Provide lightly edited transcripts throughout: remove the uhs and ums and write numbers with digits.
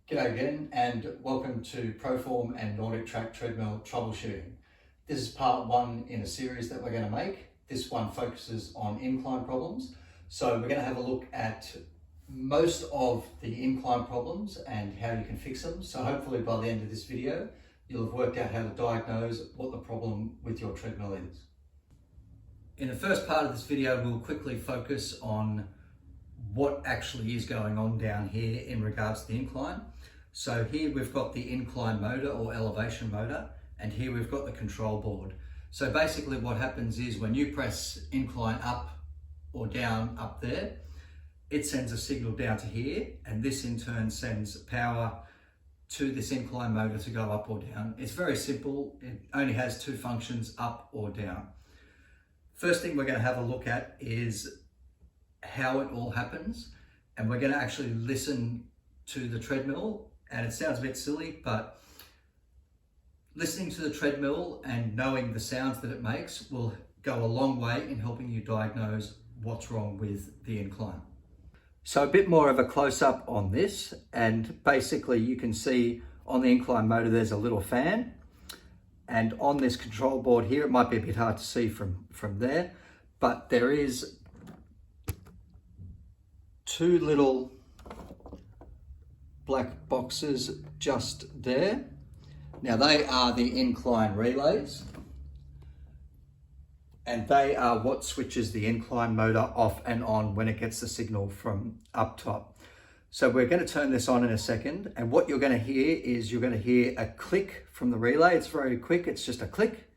G'day again and welcome to ProForm and NordicTrack Treadmill troubleshooting. This is part one in a series that we're going to make. This one focuses on incline problems. So we're going to have a look at most of the incline problems and how you can fix them. So hopefully by the end of this video, you'll have worked out how to diagnose what the problem with your treadmill is. In the first part of this video, we'll quickly focus on what actually is going on down here in regards to the incline. So here we've got the incline motor or elevation motor, and here we've got the control board. So basically what happens is when you press incline up or down up there, it sends a signal down to here, and this in turn sends power to this incline motor to go up or down. It's very simple. It only has two functions, up or down. First thing we're going to have a look at is how it all happens, and we're going to actually listen to the treadmill. And it sounds a bit silly, but listening to the treadmill and knowing the sounds that it makes will go a long way in helping you diagnose what's wrong with the incline. So a bit more of a close-up on this, and basically you can see on the incline motor there's a little fan, and on this control board here, it might be a bit hard to see from there, but there is two little black boxes just there. Now they are the incline relays, and they are what switches the incline motor off and on when it gets the signal from up top. So we're going to turn this on in a second, and what you're going to hear is you're going to hear a click from the relay. It's very quick, it's just a click,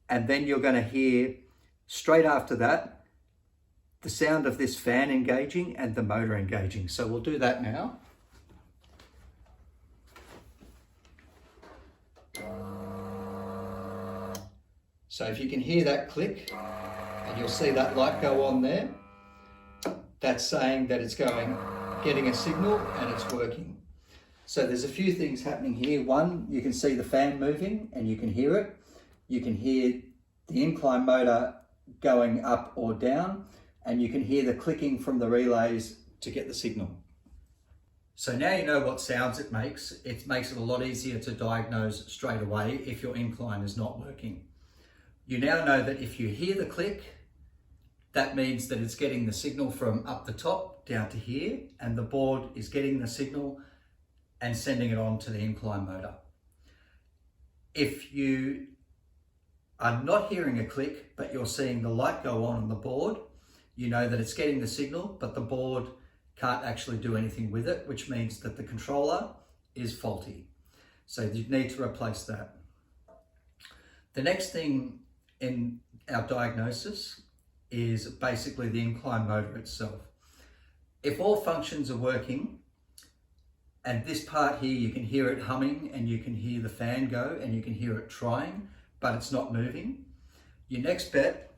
and then you're going to hear straight after that the sound of this fan engaging and the motor engaging. So we'll do that now. So if you can hear that click, and you'll see that light go on there, that's saying that it's getting a signal and it's working. So there's a few things happening here. One, you can see the fan moving and you can hear it. You can hear the incline motor going up or down, and you can hear the clicking from the relays to get the signal. So now you know what sounds it makes. It makes it a lot easier to diagnose straight away if your incline is not working. You now know that if you hear the click, that means that it's getting the signal from up the top down to here, and the board is getting the signal and sending it on to the incline motor. If you are not hearing a click, but you're seeing the light go on the board, you know that it's getting the signal, but the board can't actually do anything with it, which means that the controller is faulty. So you need to replace that. The next thing in our diagnosis is basically the incline motor itself. If all functions are working, and this part here, you can hear it humming and you can hear the fan go and you can hear it trying, but it's not moving, your next bet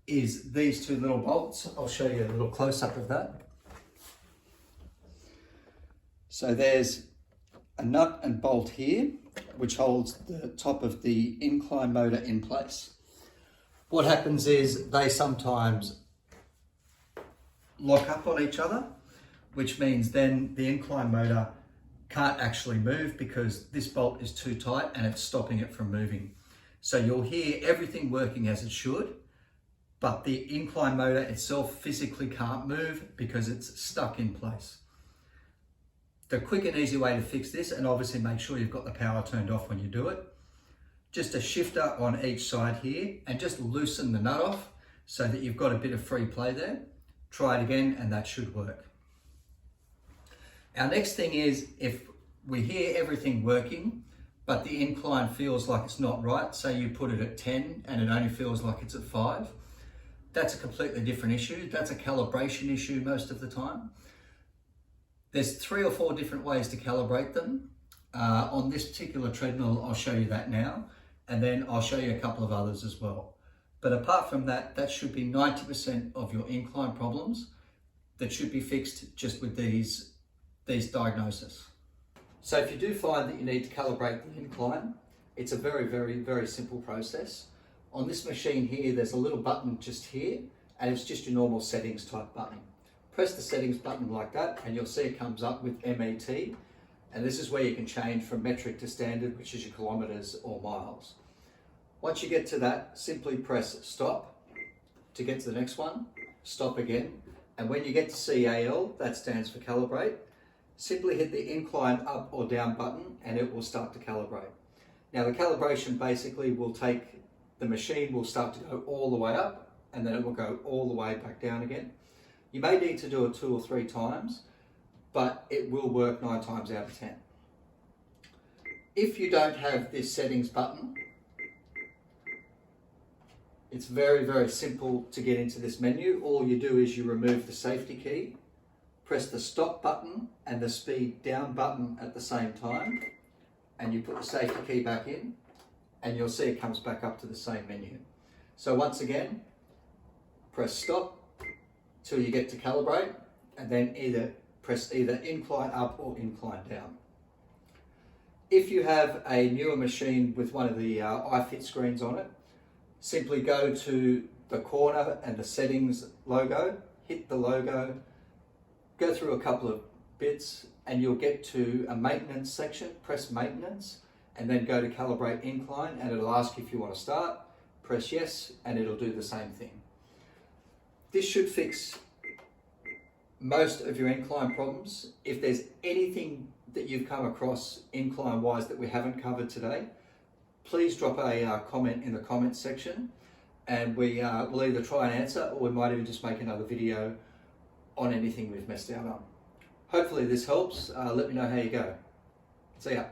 is these two little bolts. I'll show you a little close-up of that. So there's a nut and bolt here, which holds the top of the incline motor in place. What happens is they sometimes lock up on each other, which means then the incline motor can't actually move because this bolt is too tight and it's stopping it from moving. So you'll hear everything working as it should, but the incline motor itself physically can't move because it's stuck in place. The quick and easy way to fix this, and obviously make sure you've got the power turned off when you do it, just a shifter on each side here, and just loosen the nut off so that you've got a bit of free play there. Try it again and that should work. Our next thing is, if we hear everything working, but the incline feels like it's not right, say you put it at 10 and it only feels like it's at 5, that's a completely different issue. That's a calibration issue most of the time. There's 3 or 4 different ways to calibrate them. On this particular treadmill, I'll show you that now, and then I'll show you a couple of others as well. But apart from that, that should be 90% of your incline problems that should be fixed just with these diagnoses. So if you do find that you need to calibrate the incline, it's a very, very, very simple process. On this machine here, there's a little button just here, and it's just your normal settings type button. Press the settings button like that, and you'll see it comes up with MET. And this is where you can change from metric to standard, which is your kilometers or miles. Once you get to that, simply press stop to get to the next one, stop again. And when you get to CAL, that stands for calibrate, simply hit the incline up or down button and it will start to calibrate. Now the calibration basically will take, the machine will start to go all the way up and then it will go all the way back down again. You may need to do it 2 or 3 times, but it will work 9 times out of 10. If you don't have this settings button, it's very, very simple to get into this menu. All you do is you remove the safety key, press the stop button and the speed down button at the same time, and you put the safety key back in, and you'll see it comes back up to the same menu. So once again, press stop till you get to calibrate, and then press either incline up or incline down. If you have a newer machine with one of the iFit screens on it, simply go to the corner and the settings logo, hit the logo, go through a couple of bits and you'll get to a maintenance section, press maintenance and then go to calibrate incline and it'll ask if you want to start, press yes and it'll do the same thing. This should fix most of your incline problems. If there's anything that you've come across incline wise that we haven't covered today, please drop a comment in the comments section and we will either try and answer or we might even just make another video on anything we've messed out on. Hopefully this helps. Let me know how you go. See ya.